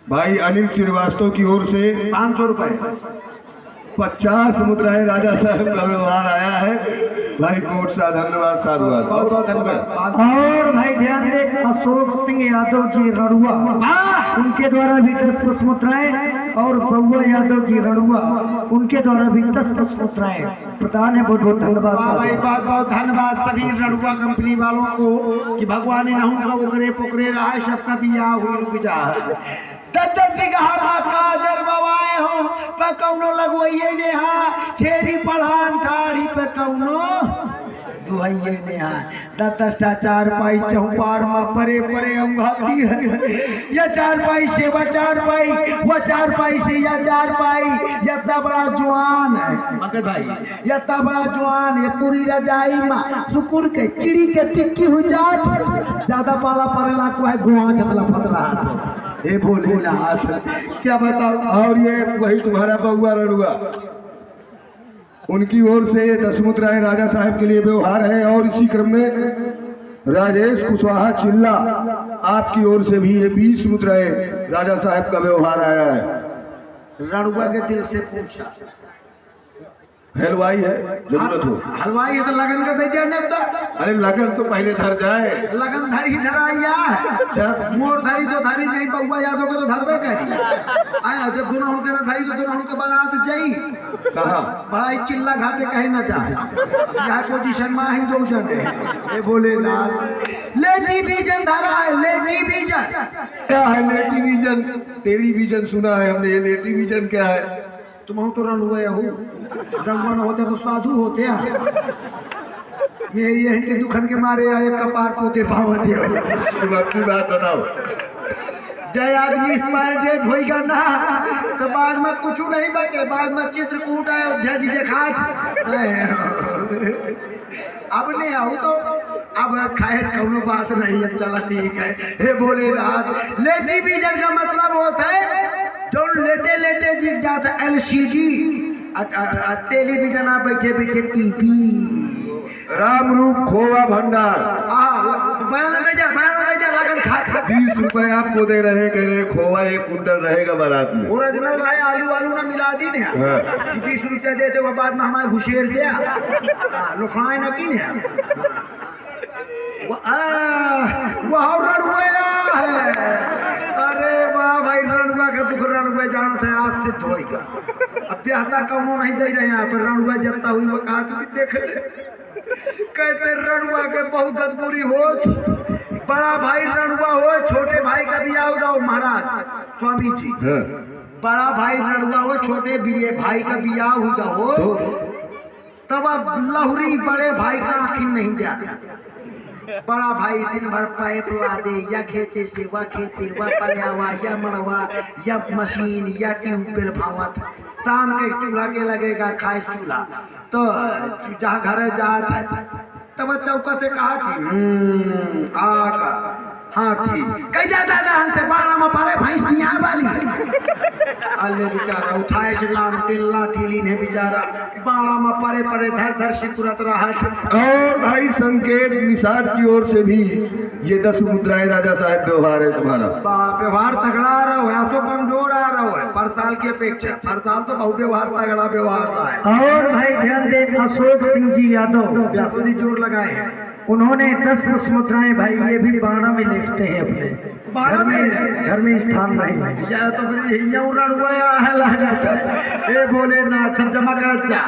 भाई अनिल श्रीवास्तव की ओर से 500 रुपए। 50 मुद्राएं राजा साहब का व्यवहार आया है। भाई कोट सा धन्यवाद, साधुवाद। बहुत बहुत धन्यवाद। और भाई ध्यान दे, अशोक सिंह यादव जी रणुआ, उनके द्वारा भी 10 मुद्राएं, और बउआ यादव जी रणुआ, उनके द्वारा भी 10 मुद्राएं प्रदान है। बहुत बहुत धन्यवाद भाई साहब। बहुत बहुत धन्यवाद सभी रणुआ कंपनी वालों को कि भगवान ने नहुं का उकरे पुकरे रहा है, सबका बिया हुई रुक जा 10 बीघा काजर बवाए हो पे कौनो लगवइए ने हा छेरी पढ़ान ठाड़ी पे कौनो दुहइए ने हा 10 चार पाई चौपार में परे परे अंगाती है या 4 पाई से वो 4 पाई वो 4 पाई से या 4 पाई या इतना बड़ा जवान है मगर भाई या इतना बड़ा जवान ये पूरी रजाई में सुकुर के चिड़ी के टिक्की हो जात ज्यादा पाला पड़ेला को है गुआ चतला फत रहा था। हे भोलेनाथ क्या बताओ। और ये वही तुम्हारा बउआ रणुआ, उनकी ओर से 10 मुद्राएं राजा साहब के लिए व्यवहार है। और इसी क्रम में राजेश कुशवाहा चिल्ला, आपकी ओर से भी ये 20 मुद्राएं राजा साहब का व्यवहार आया है। रणुआ के दिल से पूछा हलवाई है, जरूरत हो। हलवाई है तो लगन का दे दिया ने अब अरे लगन तो पहले धर जाए। लगन धरी धराइया अच्छा, मोर धरी तो धरी नहीं बउआ यादव के तो धरबे करी आया जब दोनों उनके ना धरी तो दोनों उनके बारात जाई कहा भाई चिल्ला घाटे कहे ना चाहे यह पोजीशन में हिंदू जन है। भोलेनाथ लेटी बीजन धरा है, लेटी बीजन क्या है टेलीविजन? टेलीविजन सुना है हमने, ये टेलीविजन क्या है? तुम तो रणुआ हो, रणुआ न होते तो साधु होते हैं। मेरी हंडी दुखन के मारे आए कपार पोते भावते हो। तुम अपनी बात बताओ। जय आदमी स्पायरेट होएगा ना तो बाद में कुछ नहीं बचे, बाद में चित्रकूट अयोध्या जी देखा अब नहीं आऊ तो अब खैर कौनो बात नहीं है, चला ठीक है। हे भोलेनाथ लेटी बीजन का मतलब होता है जो लेटे लेटे दिख जाता है एलसीडी टेलीविजन आप बैठे बैठे टीवी राम रूप खोवा भंडार। बयान दे जा लगन खा 20 रुपए आपको दे रहे, कह रहे खोवा 1 कुंटल रहेगा बारात में। ओरिजिनल रहे आलू आलू ना मिला दी ने 20 रुपया देते हुए बाद में हमारे घुसेर दिया लोफाए ना की ने वाह रणुआ है। अरे वाह भाई रणुआ का दुख रणुआ जानते हैं आज से धोएगा। अब ब्याहता कौनो नहीं दे रहे यहाँ पर रणुआ जत्ता हुई वो कहा भी देख ले कहते रणुआ के बहुत गदबुरी हो। बड़ा भाई रणुआ हो, छोटे भाई का बियाह होगा महाराज स्वामी जी। बड़ा भाई रणुआ हो, छोटे भाई का बियाह होगा हो तब अब लहुरी बड़े भाई का आखिर नहीं जाता। बड़ा भाई दिन भर पाइप ला दे या खेते से वह खेते वह पलियावा या मड़वा या मशीन या ट्यूबवेल भावा था। शाम के चूल्हा के लगेगा खाइस चूल्हा तो जहाँ घर जात है तब चौका से कहा थी आका हाथी कह जाता था हमसे बाड़ा में पारे भैंस बिया वाली अल्ले बेचारा उठाए से लाठी लाठी ने बेचारा बाड़ा में परे परे धर धर से तुरंत रहा था। और भाई संकेत निषाद की ओर से भी ये 10 मुद्राएं राजा साहब व्यवहार है तुम्हारा। व्यवहार तगड़ा आ रहा है, तो कमजोर आ रहा है पर साल की अपेक्षा। हर साल तो बहुत व्यवहार तगड़ा व्यवहार रहा है। और भाई ध्यान दे, अशोक सिंह जी यादव व्यापी जोर लगाए हैं, उन्होंने 10 मुद्राएं भाई ये भी बाड़ा में लेटते हैं अपने घर में स्थान नहीं या तो फिर यही रणुआ है लागत है। ए भोलेनाथ सब जमा कर जा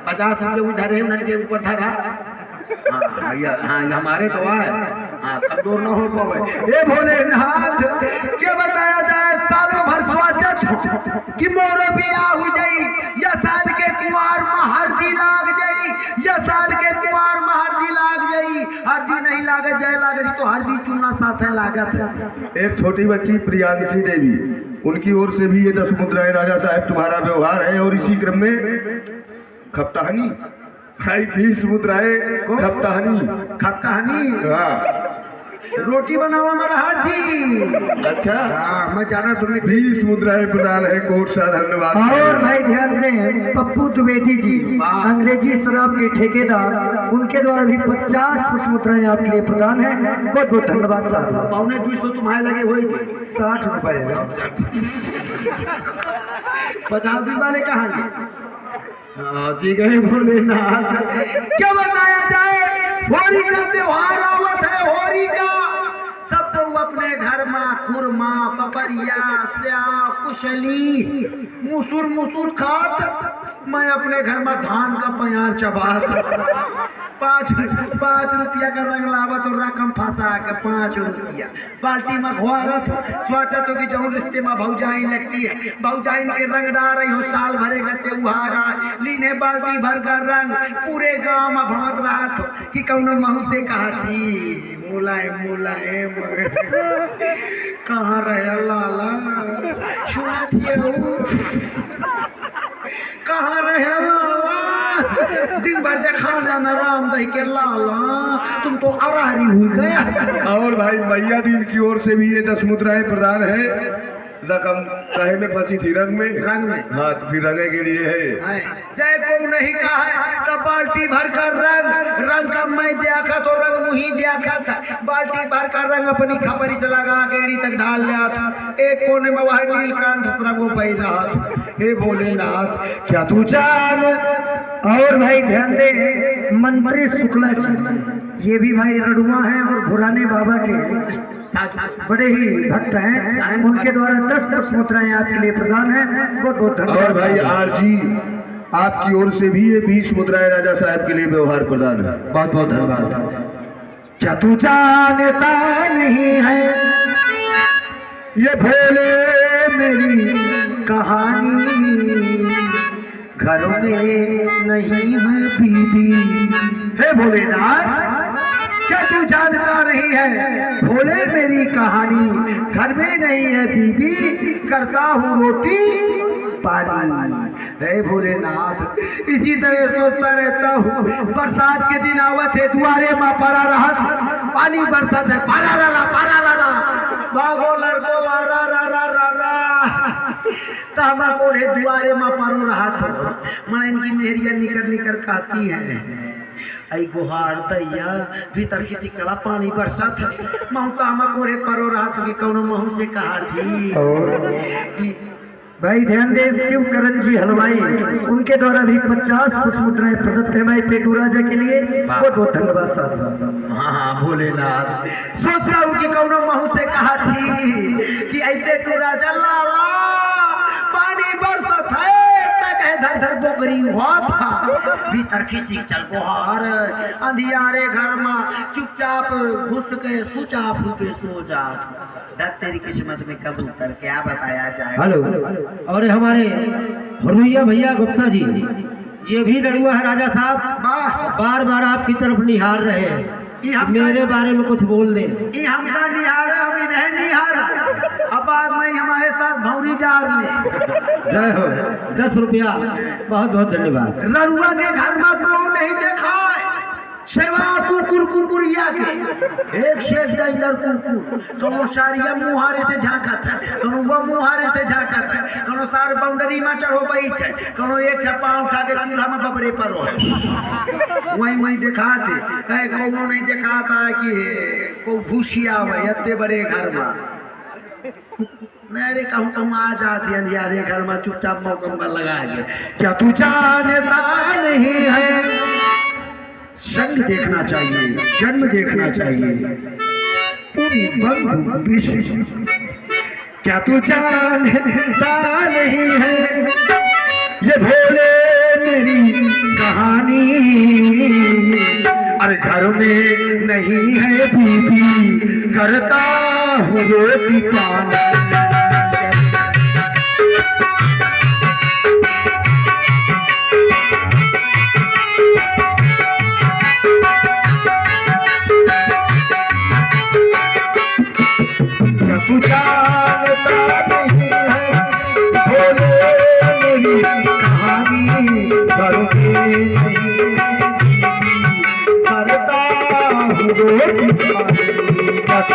50 हम लोग उधर है उनके ऊपर धरा। हाँ हमारे तो है कमजोर न हो पावे। ए भोलेनाथ क्या बताया जाए सालों भर स्वागत कि मोरो बिया हो जाई या साल के कुमार में हरदी लाग जाई या साल के कुमार में हरदी लाग जाई। हरदी नहीं लागत जाए लागत तो हरदी चूना साथ है लागत है। एक छोटी बच्ची प्रियांशी देवी, उनकी ओर से भी ये 10 मुद्राएं राजा साहब तुम्हारा व्यवहार है। और इसी क्रम में खपताहनी भाई 20 मुद्राएं खपताहनी। खपताहनी हाँ रोटी बनावा महाराज अच्छा हाँ मैं जाना तुम्हें 20 मुद्राएं प्रदान है कोट सा धन्यवाद। और भाई ध्यान दें, पप्पू द्विवेदी जी अंग्रेजी शराब के ठेकेदार, उनके द्वारा भी 50 पुष्प मुद्राएं आपके लिए प्रदान है। बहुत बहुत धन्यवाद साहब। 250 तुम्हारे लगे होगी 60 रुपए 50 वाले कहाँ गए? हाँ ठीक है भोलेनाथ। क्या बताया जाए, होली का त्योहार आवत है। होली का सब लोग अपने घर में खुरमा पपरिया स्या कुशली मुसुर मुसुर खात, मैं अपने घर में धान का प्यार चबात। 5 रुपया का रंग लावत और रकम फंसा के 5 रुपया बाल्टी में घोरत, सोचत हो कि जो रिश्ते में भौजाई लगती है, भौजाइन के रंग डाल रही हो, साल भरेगा त्योहारा लीने बाल्टी भर का रंग पूरे गांव में भमत रहा था कि कौनो महू से कहा थी मुलायम मुलायम कहाँ रहे लाला सुना कहाँ रहे लाला, दिन भर देखा जाना राम दही के लाला, तुम तो अरारी हुई गया। और भाई मैया दीन की ओर से भी ये 10 मुद्राएं प्रदान है। रकम कहे में फंसी थी रंग में हाँ तो फिर रंगे के लिए है। जय को नहीं कहा है तब बाल्टी भर कर रंग का मैं देखा तो रंग मुही देखा था, बाल्टी भर कर रंग अपनी खपरी से लगा गेड़ी तक ढाल लिया था। एक कोने में वह नीलकंठ रंगों बह रहा था। हे भोलेनाथ क्या तू जान। और भाई ध्यान दे, मंत्री शुक्ला जी ये भी भाई रड़ुआ हैं और भुराने बाबा के बड़े ही भक्त हैं, उनके द्वारा 10 पुष्प मुद्राएं आपके लिए प्रदान है। बहुत बहुत और धन्यवाद। भाई आरजी आपकी ओर से भी ये 20 मुद्राएं राजा साहब के लिए व्यवहार प्रदान है। बहुत बहुत धन्यवाद। क्या तू जानता नहीं है ये भोले मेरी कहानी, घर में नहीं है बीबी। हे भोलेनाथ क्या तू जानता नहीं है भोले मेरी कहानी, घर में नहीं है बीबी, करता हूँ रोटी पानी। हे भोलेनाथ इसी तरह सोचता रहता हूँ, बरसात के दिन आवत है दुआरे में पड़ा रहा, पानी बरसात है पारा ला बागो लड़को रा रा रा रा रा तामा कोड़े दुआरे में परो रहा था। मन इनकी मेहरिया निकर कहती है आई गुहार दैया भीतर किसी कला पानी बरसात है, महतामा कोड़े परो रहा था कि कौनो महू से कहा थी। भाई ध्यान दे, शिवकरण जी हलवाई, उनके द्वारा भी 50 पुष्प मुद्राएं प्रदत्त है भाई पेटू राजा के लिए। बहुत बहुत धन्यवाद साहब। हाँ भोलेनाथ सोच रहा हूँ कि कौनो महू से कहा थी कि आई पेटू राजा लाला पानी बरसत है, धर धर बोकरी हुआ था, भीतर खिसी चल गुहार, अंधियारे घर में चुपचाप घुस के सुचाप के सो जात। तेरी किस्मत में कबूतर क्या बताया जाए। हेलो, और हमारे हरुइया भैया गुप्ता जी ये भी लड़ुआ है राजा साहब, बार बार आपकी तरफ निहार रहे हैं, मेरे बारे में कुछ बोल दे। ये हमका निहारा हम इन्हें निहारा, अब बाद में हमारे साथ भौरी डाल ले। जय हो। 10 रुपया बहुत बहुत धन्यवाद। लड़ुआ के घर में कौन नहीं देखा सेवा कुकुर कुकुरिया के एक शेष इधर कुकुर, दोनों सारिया मुहारे से झांका था, दोनों वो मुहारे से झांका था, दोनों सार बाउंड्री में चढ़ो बैठ है, दोनों एक छप्पा उठा के चूल्हा में बबरे पर हो वही देखा थे। कौनो नहीं देखा था कि को घुसिया हुआ इतने बड़े घर में मेरे कहूँ आ जाती अंधियारे घर में चुपचाप मौका लगा के। क्या तू जानता नहीं है संग देखना चाहिए, जन्म देखना चाहिए, पूरी बंधु विश्व। क्या तू जानता नहीं है ये भोले मेरी कहानी, अरे घर में नहीं है बीबी, करता हूँ रोटी पानी। तू जानता नहीं है भोले मेरी कहानी, घर में नहीं करता हूँ रोटी पानी।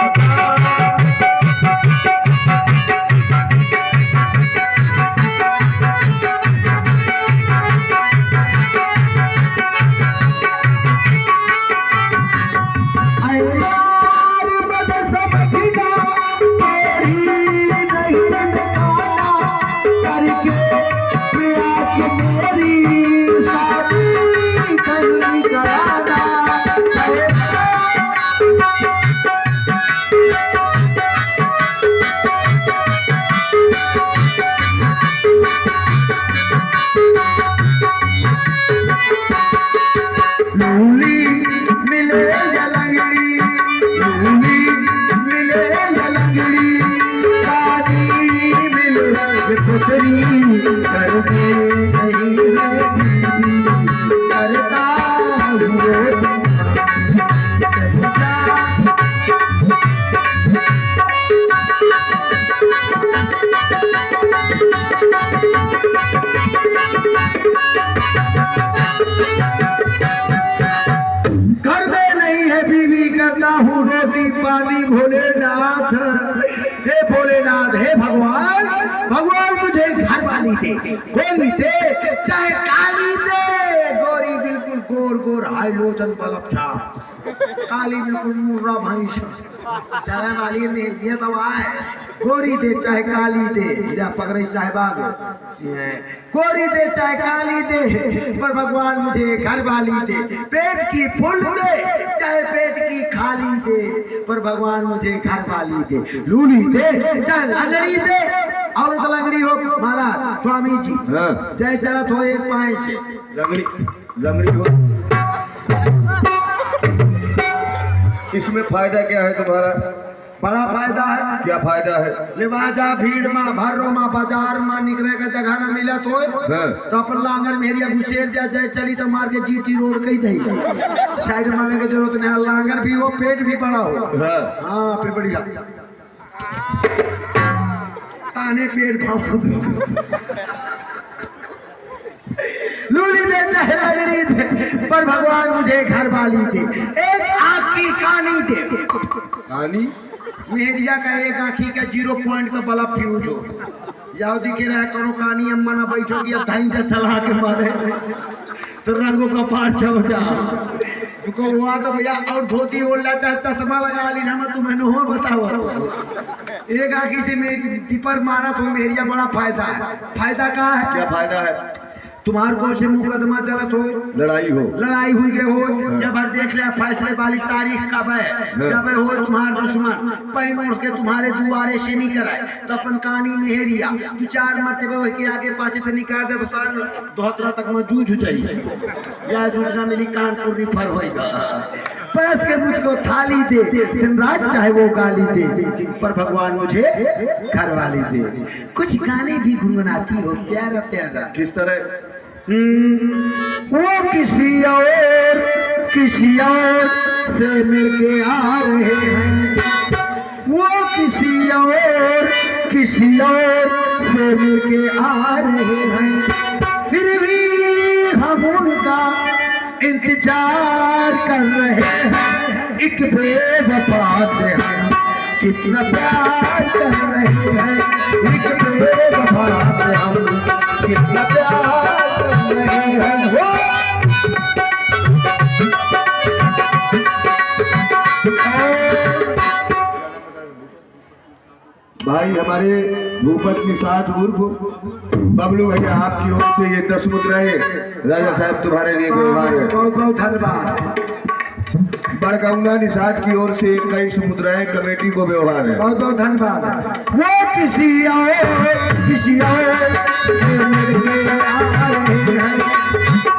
भगवान मुझे घर वाली दे, गोरी दे चाहे काली दे, गोरी बिल्कुल गोर गोर हाइलोजन बल्ब था, काली बिल्कुल मुर्रा भैंस चला वाली में ये दवा है। गोरी दे चाहे काली दे, या पकड़े साहिबाग, गोरी दे चाहे काली दे, पर भगवान मुझे घर वाली दे, पेट की फुल दे चाहे पेट की खाली दे, पर भगवान मुझे घर वाली दे, लूली दे चाहे लंगड़ी दे, औरत लंगड़ी हो महाराज स्वामी जी, हाँ। जय चलत हो एक पाए से लंगड़ी हो। इसमें फायदा क्या है तुम्हारा? बड़ा फायदा है। क्या फायदा है? लिवाजा भीड़ में भरो में बाजार में निकले का जगह न मिला तो हाँ। तो अपन लांगर मेरिया घुसेर जा जाए चली तो मार के जीटी रोड कही दही साइड मारने की जरूरत नहीं, लांगर भी हो पेट भी बड़ा हो। हाँ। हाँ फिर बढ़िया ताने पेट लूली दे चाहे लगड़ी दे, पर भगवान मुझे घर वाली दे, एक आँख की कानी दे, कहानी मेहदिया का एक आँखी का 0 पॉइंट का बल्ब फ्यूज हो जाओ, दिखे रहा करो कानी अम्मा ना बैठोगी धाई चला के मारे तो रंगों का पार हो जाओ तुमको हुआ तो भैया, और धोती ओढ़ना चाहे चश्मा लगा ली ना तुम्हें हो बताओ तो। एक आँखी से मेरी टिपर मारा तो मेरिया बड़ा फायदा है। फायदा क्या है? क्या फायदा है? तुम्हार को से मुकदमा चलत हो, लड़ाई हुई गए हो, जब हर देख ले फैसले वाली तारीख कब है, जब हो तुम्हार दुश्मन पैन उड़ के तुम्हारे दुआरे से नहीं कराए तो अपन कहानी मेहरिया 2-4 मरतबे के आगे पाछे से निकाल दे तो सार दोहतरा तक में जूझ चाहिए या सूचना मिली कानपुर रिफर होएगा, पैस के मुझको थाली दे, दिन रात चाहे वो गाली दे, पर भगवान मुझे घर वाली दे। कुछ गाने भी गुनगुनाती हो प्यारा प्यारा। किस तरह? वो किसी और से मिलके आ रहे हैं, वो किसी और से मिलके आ रहे हैं, फिर भी हम उनका इंतजार कर रहे हैं, एक बेवफा से हम कितना प्यार कर रहे हैं, एक बेवफा से हम कितना प्यार कर रहे हैं। वो भाई हमारे भूपत निषाद उर्फ बबलू भैया आपकी ओर से ये 10 मुद्राएं राजा साहब तुम्हारे लिए व्यवहार है। बहुत बहुत धन्यवाद। बड़गौना निषाद की ओर से 21 मुद्राएं कमेटी को व्यवहार है। बहुत बहुत धन्यवाद। वो किसी और से मिलके आ रहे हैं,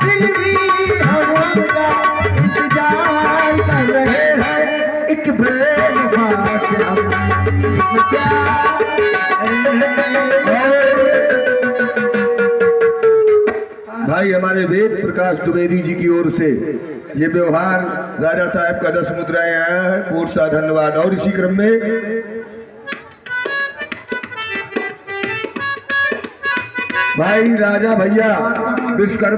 फिर भी हम उनका इंतजार कर रहे हैं, एक बेवफा से हम प्यार। भाई हमारे वेद प्रकाश द्विवेदी जी की ओर से ये व्यवहार राजा साहब का 10 मुद्राएं आया है, कोट सा धन्यवाद। और इसी क्रम में भाई राजा भैया विश्वकर्मा